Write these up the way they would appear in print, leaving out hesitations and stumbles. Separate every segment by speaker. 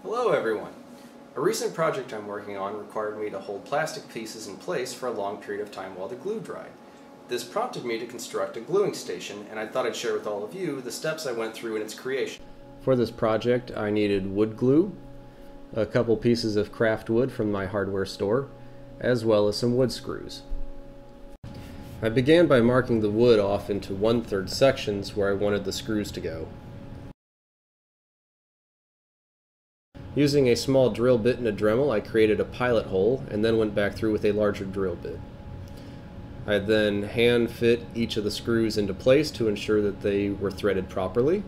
Speaker 1: Hello everyone! A recent project I'm working on required me to hold plastic pieces in place for a long period of time while the glue dried. This prompted me to construct a gluing station, and I thought I'd share with all of you the steps I went through in its creation. For this project I needed wood glue, a couple pieces of craft wood from my hardware store, as well as some wood screws. I began by marking the wood off into 1/3 sections where I wanted the screws to go. Using a small drill bit and a Dremel, I created a pilot hole and then went back through with a larger drill bit. I then hand fit each of the screws into place to ensure that they were threaded properly.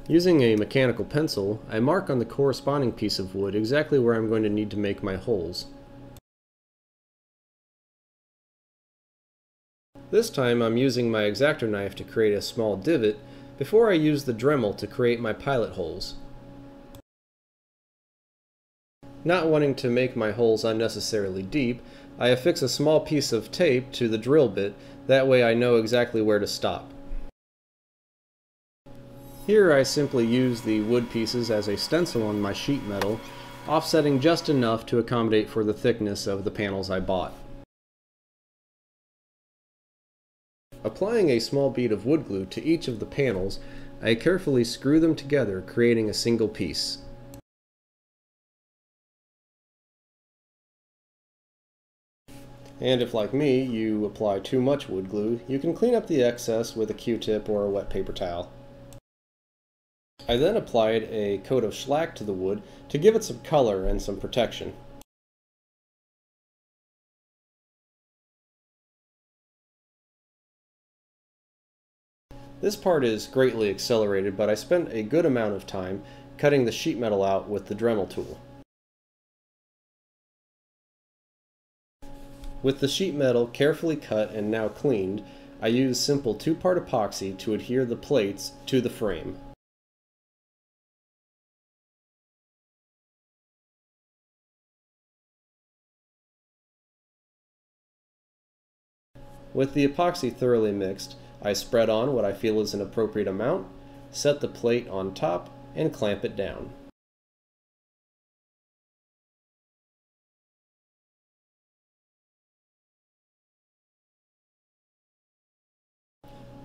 Speaker 1: Using a mechanical pencil, I mark on the corresponding piece of wood exactly where I'm going to need to make my holes. This time I'm using my X-Acto knife to create a small divot before I use the Dremel to create my pilot holes. Not wanting to make my holes unnecessarily deep, I affix a small piece of tape to the drill bit, that way I know exactly where to stop. Here I simply use the wood pieces as a stencil on my sheet metal, offsetting just enough to accommodate for the thickness of the panels I bought. Applying a small bead of wood glue to each of the panels, I carefully screw them together, creating a single piece. And if, like me, you apply too much wood glue, you can clean up the excess with a Q-tip or a wet paper towel. I then applied a coat of shellac to the wood to give it some color and some protection. This part is greatly accelerated, but I spent a good amount of time cutting the sheet metal out with the Dremel tool. With the sheet metal carefully cut and now cleaned, I used simple 2-part epoxy to adhere the plates to the frame. With the epoxy thoroughly mixed, I spread on what I feel is an appropriate amount, set the plate on top, and clamp it down.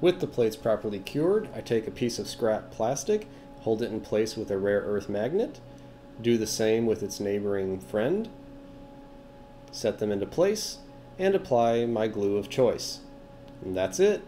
Speaker 1: With the plates properly cured, I take a piece of scrap plastic, hold it in place with a rare earth magnet, do the same with its neighboring friend, set them into place, and apply my glue of choice. And that's it.